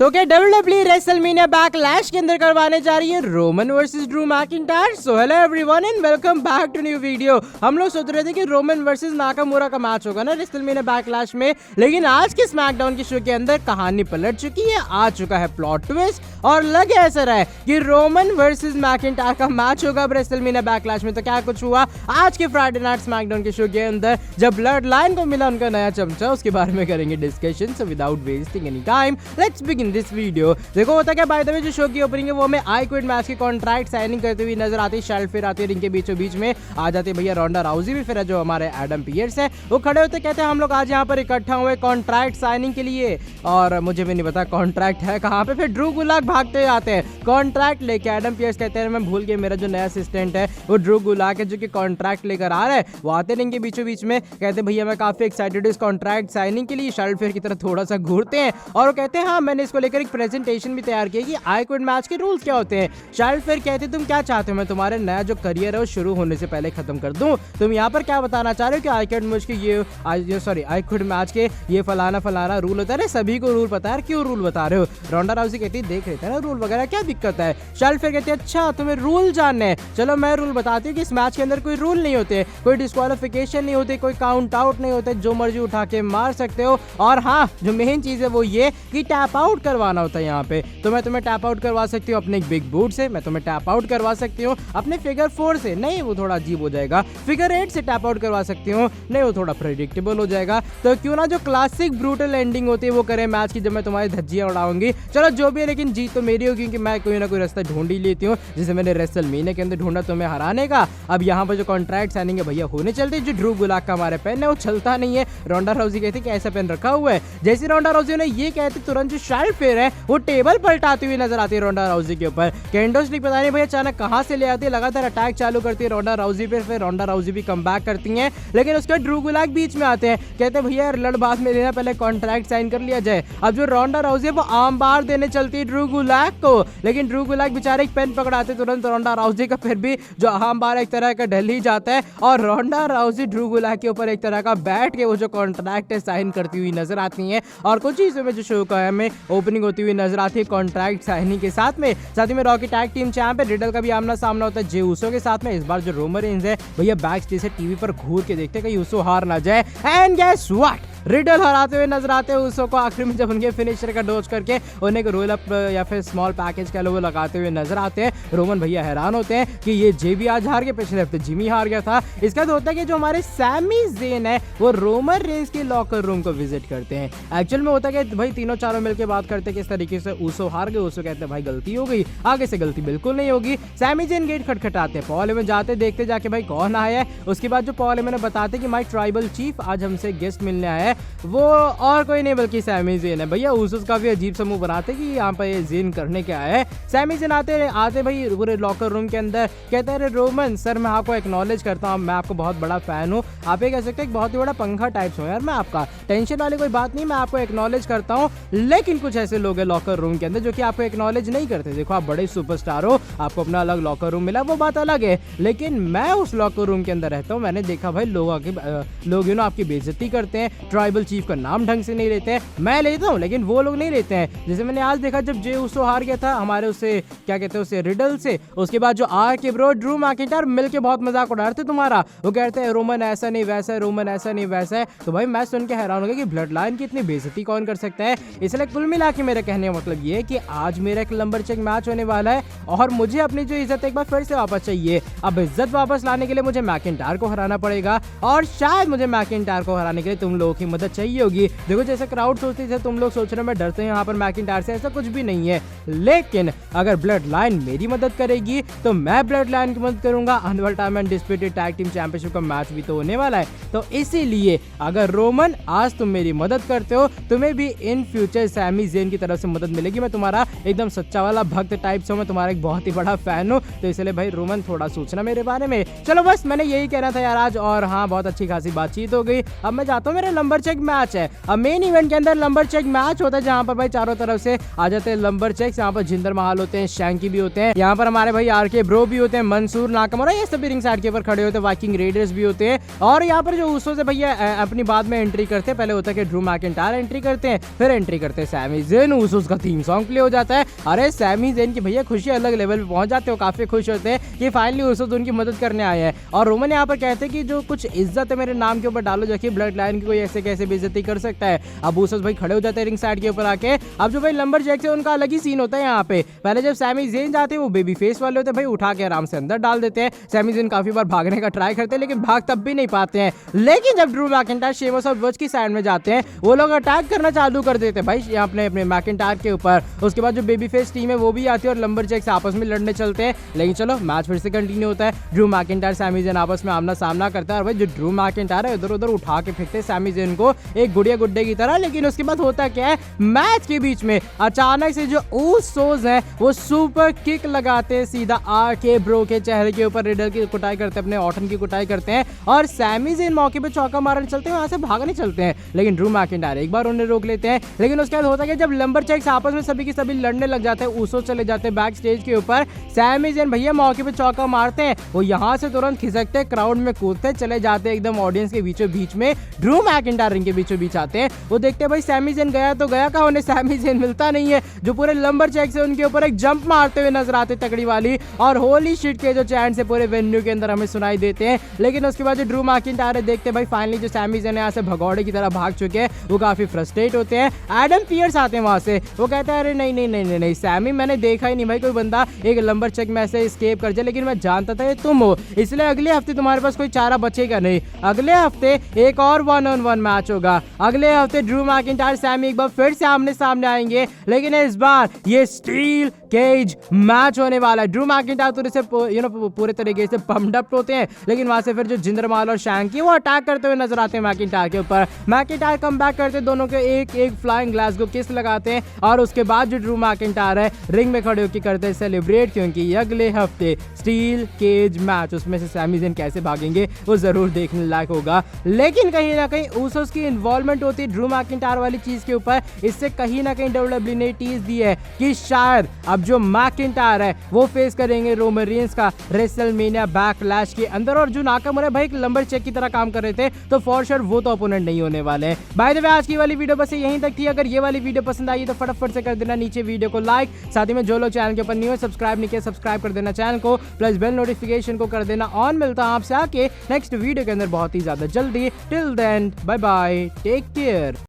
तो क्या WWE WrestleMania backlash के अंदर करवाने जा रही है Roman versus Drew McIntyre. So hello everyone and welcome back to new video. हम लोग सोच रहे थे कि रोमन वर्सेस नाकामुरा का मैच होगा ना रेसलमेनिया बैकलैश में, लेकिन आज के स्मैकडाउन के शो के अंदर कहानी पलट चुकी है। आ चुका है प्लॉट ट्विस्ट और लगे ऐसा रहा है कि रोमन वर्सेस मैकिंटायर का मैच होगा अब रेसलमेनिया बैकलैश में। तो क्या कुछ हुआ आज के फ्राइडे नाइट स्मैकडाउन के शो के अंदर जब ब्लड लाइन को मिला उनका नया चमचा, उसके बारे में करेंगे discussion. So without wasting any time let's begin this video. देखो होता क्या, बाय द वे जो शो की ओपनिंग है वो हमें आई क्विट मैच की कॉन्ट्रैक्ट साइनिंग करते हुए नजर आती है। शार्लेट फिर आती है रिंग के बीचों बीच में, आ जाते हैं भैया रोंडा राउजी भी, फिर जो हमारे एडम पियर्स है वो खड़े होते, कहते हैं हम लोग आज यहाँ पर इकट्ठा हुए कॉन्ट्रैक्ट साइनिंग के लिए। और मुझे भी नहीं पता कॉन्ट्रैक्ट है कहाँ पे। फिर ड्रू गुलाक भागते आते हैं कॉन्ट्रैक्ट लेके। एडम पियर्स कहते हैं मैं भूल गया मेरा जो नया असिस्टेंट है वो ड्रू गुलाक है जो कि कॉन्ट्रैक्ट लेकर आ रहा है। वो आते रिंग के बीचों बीच में, कहते भैया मैं काफी एक्साइटेड हूँ इस कॉन्ट्रैक्ट साइनिंग के लिए। शार्लेट फेयर की तरह थोड़ा सा घूरते हैं और वो कहते हैं हाँ मैंने इसको लेकर एक प्रेजेंटेशन भी तैयार किया कि आई क्विट मैच के रूल्स क्या होते हैं। शार्लेट फेयर कहते तुम क्या चाहते हो मैं तुम्हारे नया जो करियर है वो शुरू होने से पहले खत्म कर दूं। तुम यहाँ पर क्या बताना चाह रहे हो कि आई क्विट मैच के आई क्विट मैच के ये फलाना फलाना रूल होता है। सभी को रूल पता है, क्यों रूल बता रहे हो। रोंडा राउजी कहती है देख रहे थे ना रूल वगैरह, क्या दिक्कत है। शार्लेट फेयर कहती है अच्छा तुम्हें रूल जानने हैं, चलो मैं रूल बताती हूँ कि इस मैच के अंदर कोई रूल नहीं होते, कोई डिस्क्वालिफिकेशन नहीं होती, कोई काउंट आउट नहीं होते, जो मर्जी उठा के मार सकते हो। और हाँ जो मेन चीज है वो ये कि टैप आउट करवाना होता है यहाँ पे। तो मैं तुम्हें टैप आउट करवा सकती हूँ अपने बिग बूट से, मैं तुम्हें टैप आउट करवा सकती हूँ अपने फिगर 4 से, नहीं वो थोड़ा अजीब हो जाएगा। फिगर 8 से टैप आउट करवा सकती हूँ, नहीं वो थोड़ा प्रेडिक्टेबल हो जाएगा। तो क्यों ना जो क्लासिक ब्रूटल एंडिंग होती है वो करें मैच की, जब मैं तुम्हारी धज्जियां उड़ाऊंगी। चलो जो भी है, लेकिन जीत तो मेरी होगी क्योंकि मैं कोई ना कोई रास्ता ढूंढ ही लेती हूँ, जैसे मैंने रेसलमेनिया के अंदर ढूंढा तुम्हें हराने का। अब यहाँ पर जो कॉन्ट्रैक्ट साइनिंग है भैया होने चलते, जो ड्रू गुलाक का हमारे पेन है वो चलता नहीं है। रोंडा राउजी कहती कि ऐसा पेन रखा हुआ है। जैसे रोंडा राउजी ने ये कहते तुरंत जो शार्लेट फेयर है वो टेबल पलटाती हुई नजर आती है रोंडा राउजी के ऊपर। कैंडो स्टिक पता नहीं भैया अचानक कहां से ले आती है, लगातार अटैक चालू करती है रोंडा राउजी पे। फिर रोंडा राउजी भी कम बैक करती हैं, लेकिन उसके ड्रू गुलाक बीच में आते हैं, कहते हैं भैया लड़ बाद में देना, पहले कॉन्ट्रैक्ट साइन कर लिया जाए। अब जो रोंडा राउजी है वो आम बार देने चलती है ड्रू गुलाक को, लेकिन ड्रू गुलाक बेचारे एक पेन पकड़ाते तुरंत रोंडा राउजी का, फिर भी जो आम बार एक तरह का ढल ही जाता है और रोंडा राउजी ड्रू गुलाक के ऊपर एक तरह का बैठ के वो जो कॉन्ट्रैक्ट है साइन करती हुई नजर आती है। और कुछ चीजों में जो शो का हमें ओपनिंग होती हुई नजर आती है कॉन्ट्रैक्ट साइनिंग के साथ में में रॉकी टैग टीम चैंप है रिडल का भी आमना सामना होता है जे उसो के साथ में। इस बार जो रोमन रेंज है भैया बैक स्टेज से टीवी पर घूर के देखते हैं कहीं उसो हार ना जाए। एंड गेस व्हाट, रिडल हराते हुए नजर आते हैं उसो को आखिर में, जब उनके फिनिशर का डोज करके उन्हें रोल अप या फिर स्मॉल पैकेज का लोगो लगाते हुए नजर आते हैं। रोमन भैया हैरान होते हैं कि ये जे भी आज हार गया, पिछले हफ्ते जिमी हार गया था। इसका तो होता है कि जो हमारे सैमी ज़ेन है वो रोमन रेंज के लॉकर रूम को विजिट करते हैं। एक्चुअल में होता है कि भाई तीनों चारों मिलकर बात करते हैं किस तरीके से उसो हार गए। उसो कहते हैं भाई गलती हो गई, आगे से गलती बिल्कुल नहीं होगी। सैमी ज़ेन गेट खटखटाते हैं, पॉल में जाते देखते जाके भाई कौन आया है। उसके बाद जो पॉल में बताते कि माई ट्राइबल चीफ आज हमसे गेस्ट मिलने आया है, वो और कोई नहीं बल्कि सैमी ज़ेन है। भैया उसूस का भी अजीब सा मुंह बनाते कि यहाँ पर ये ज़ेन करने क्या है। सैमी ज़ेन आते भाई पूरे लॉकर रूम के अंदर, कहते हैं रोमन सर मैं आपको एक्नॉलेज करता हूँ, मैं आपको बहुत बड़ा फैन हूँ। आप ये कह सकते हैं बहुत ही बड़ा पंखा टाइप्स हो यार मैं आपका, टेंशन वाली कोई बात नहीं, मैं आपको एक्नॉलेज करता हूँ। लेकिन कुछ ऐसे लोग हैं लॉकर रूम के अंदर जो कि आपको एक्नॉलेज नहीं करते। देखो आप बड़े सुपरस्टार हो, आपको अपना अलग लॉकर रूम मिला वो बात अलग है, लेकिन मैं उस लॉकर रूम के अंदर रहता हूँ, मैंने देखा भाई लोग आपकी बेइज्जती करते हैं, ट्राइबल चीफ का नाम ढंग से नहीं लेते हैं। मैं लेता हूँ लेकिन वो लोग नहीं लेते हैं। जैसे मैंने आज देखा जब जे उसो हार गया था हमारे उससे क्या कहते हैं उसे रिडल से, उसके बाद जो आर के ब्रो ड्रू मैकिंटायर मिलके बहुत मजाक उड़ा रहे थे तुम्हारा। वो कहते हैं रोमन ऐसा नहीं वैसा है, रोमन ऐसा नहीं वैसा है। तो भाई मैं सुन के हैरान हो गया कि ब्लड लाइन की इतनी बेइज्जती कौन कर सकता है। इसलिए कुल मिला के मेरा कहने का मतलब ये है कि आज मेरा एक लंबर चेक मैच होने वाला है और मुझे अपनी जो इज्जत एक बार फिर से वापस चाहिए। अब इज्जत वापस लाने के लिए मुझे मैकिंटायर को हराना पड़ेगा और शायद मुझे मैकिंटायर को हराने के लिए तुम लोगों की मदद चाहिए होगी। देखो जैसे क्राउड सोचती है तुम लोग सोच रहे हो मैं डरते हैं यहाँ पर मैकिंटायर से, ऐसा कुछ भी नहीं है। लेकिन अगर ब्लड लाइन मेरी मदद करेगी तो मैं ब्लड लाइन की मदद करूंगा। अनवर्ल्ड time and disputed tag team championship का मैच भी तो होने वाला है। तो इसीलिए अगर रोमन आज तुम मेरी मदद करते हो, तुम्हें भी इन फ्यूचर सैमी ज़ेन की तरफ से मदद मिलेगी। मैं तुम्हारा एकदम सच्चा वाला भक्त टाइप से, मैं तुम्हारा एक बहुत ही बड़ा फैन हूँ। तो इसलिए भाई रोमन थोड़ा सोचना मेरे बारे में। चलो बस मैंने यही कहना था यार आज, और हाँ बहुत अच्छी खासी बातचीत हो गई। अब मैं जाता हूँ मेरे नंबर चेक मैच है। अब मेन इवेंट के अंदर लंबर चेक मैच होता है जहां पर भाई चारों तरफ से आ जाते हैं लंबर चेक्स। यहाँ पर जिंदर महाल होते हैं, शैंकी भी होते हैं, यहाँ पर हमारे भाई आरके ब्रो भी होते हैं, मंसूर नाकामुरा ये सभी रिंग साइड के ऊपर खड़े होते हैं, वाइकिंग रेडर्स भी होते हैं। और यहाँ पर जो ऊसो से भैया अपनी बाद में एंट्री करते हैं, पहले होता है कि ड्रू मैकिंटायर एंट्री करते हैं, फिर एंट्री करते हैं सैमी ज़ेन, ऊसोस का थीम सॉन्ग प्ले हो जाता है। अरे सैमी ज़ेन की भैया खुशी अलग लेवल पे पहुंच जाते हो, काफी खुश होते हैं कि फाइनली ऊसोस उनकी मदद करने आए हैं। और रोमन यहाँ पर कहते हैं कि जो कुछ इज्जत है मेरे नाम के ऊपर डालो, जो कि ब्लड लाइन की कोई ऐसे कैसे बेइज्जती कर सकता है। अब ऊसोस भाई खड़े हो जाते हैं रिंग साइड के ऊपर आके। अब जो भाई लंबर जैक है उनका अलग ही सीन होता है यहाँ पे। पहले जब सैमी ज़ेन जाते हैं वो बेबी फेस वाले होते हैं, भाई उठा के आराम से अंदर डाल देते हैं। सैमी ज़ेन काफी बार भागने का ट्राई करते हैं लेकिन भाग तब भी नहीं पाते हैं। लेकिन जब ड्रू मैकिंटायर, शेमस और वुड्स की साइड में जाते हैं वो लोग अटैक करना चालू कर देते हैं भाई यहाँ अपने मैकिंटायर के ऊपर। उसके बाद जो बेबी फेस टीम है वो भी आती है और लंबर जैक से आपस में लड़ने चलते हैं। लेकिन चलो मैच फिर से कंटिन्यू होता है। ड्रू मैकिंटायर सैमी ज़ेन आपस में आमना सामना करता है और भाई जो ड्रू मैकिंटायर है इधर उधर उठा के फेंकते हैं सैमी ज़ेन को एक गुड़िया गुड्डे की तरह। लेकिन उसके बाद होता क्या है, मैच के बीच में अचानक से जो ऊसोस है वो सुपर किक लगाते हैं सीधा आरके ब्रो के चेहरे के ऊपर। रिडल की कुटाई करते हैं, अपने ऑटन की कुटाई करते हैं और सैमी ज़ेन मौके पे चौका मारने चलते हैं, वहां से भागने चलते हैं। लेकिन ड्रू मैकिंटायर एक बार उन्हें रोक लेते हैं। लेकिन उसके बाद होता है कि जब लंबर चेक्स आपस में सभी की सभी लड़ने लग जाते हैं, ऊसोस चले जाते हैं बैक स्टेज के ऊपर, सैमी ज़ेन भैया मौके पे चौका मारते हैं, वो यहाँ से तुरंत खिसकते हैं, क्राउड में कूदते चले जाते हैं एकदम ऑडियंस के बीचों बीच में। ड्रू मैकिंटायर रिंग के बीचों बीच आते हैं, वो देखते हैं भाई सैमी ज़ेन गया तो गया कहाँ, उन्हें सैमी ज़ेन मिलता नहीं है। जो पूरे लंबर चेक्स है उनके ऊपर एक जंप मारते हुए नजर आते तगड़ी वाली और होली शिट के जो चैंट से पूरे वेन्यू के अंदर हमें सुनाई देते हैं। लेकिन उसके बाद जो ड्रू मैकिंटायर देखते हैं भाई फाइनली जो सैमी ज़ेन यहाँ से भगौड़े की तरह भाग चुके हैं, वो काफी फ्रस्ट्रेट होते हैं। एडम पियर्स आते हैं वहां से, वो कहते हैं अरे नहीं नहीं नहीं नहीं नहीं सैमी, मैंने देखा ही नहीं भाई कोई बंदा एक लंबर चेक में से एस्केप कर जाए, लेकिन मैं जानता था ये तुम हो, इसलिए अगले हफ्ते तुम्हारे पास कोई चारा बचेगा नहीं। अगले हफ्ते एक और 1-on-1 मैच होगा, अगले हफ्ते ड्रू मैकिंटायर सैमी एक बार फिर से आमने सामने आएंगे, लेकिन इस बार ये स्टील केज मैच होने वाला है। ड्रू मैकिंटायर से पूरे तरीके से पम्प्ड अप होते हैं, लेकिन वहां से फिर जो जिंदर महाल और शैंकी वो अटैक करते हुए नजर आते हैं मैकिंटायर के ऊपर। मैकिंटायर कम बैक करते दोनों के एक एक फ्लाइंग ग्लासगो किस लगाते हैं और उसके बाद जो ड्रू मैकिंटायर है रिंग में खड़े होकर करते हैं सेलिब्रेट, क्योंकि अगले हफ्ते स्टील केज मैच, उसमें से सैमी ज़ेन कैसे भागेंगे वो जरूर देखने लायक होगा। लेकिन कहीं ना कहीं ऊसोस की इन्वॉल्वमेंट होती है ड्रू मैकिंटायर वाली चीज के ऊपर, इससे कहीं ना कहीं डब्ल्यूडब्ल्यूई ने टीज दी है कि शायद अब जो मैकिंटायर है वो फेस करेंगे रोमन रेंस का रेसलमेनिया बैकलैश के अंदर। और जो नाकामुरा भाई एक लंबर चेक की तरह काम कर रहे थे, तो फॉर श्योर वो तो अपोनेंट नहीं होने वाले हैं। बाय द वे आज की वाली वीडियो बस यहीं तक थी। अगर ये वाली वीडियो पसंद आई तो फटाफट से कर देना नीचे वीडियो को लाइक, साथ ही में जो लोग चैनल के ऊपर न्यू है सब्सक्राइब नहीं किया सब्सक्राइब कर देना चैनल को, प्लस बेल नोटिफिकेशन को कर देना ऑन। मिलता है आपसे आके नेक्स्ट वीडियो के अंदर बहुत ही ज्यादा जल्दी। Till then bye bye, take care.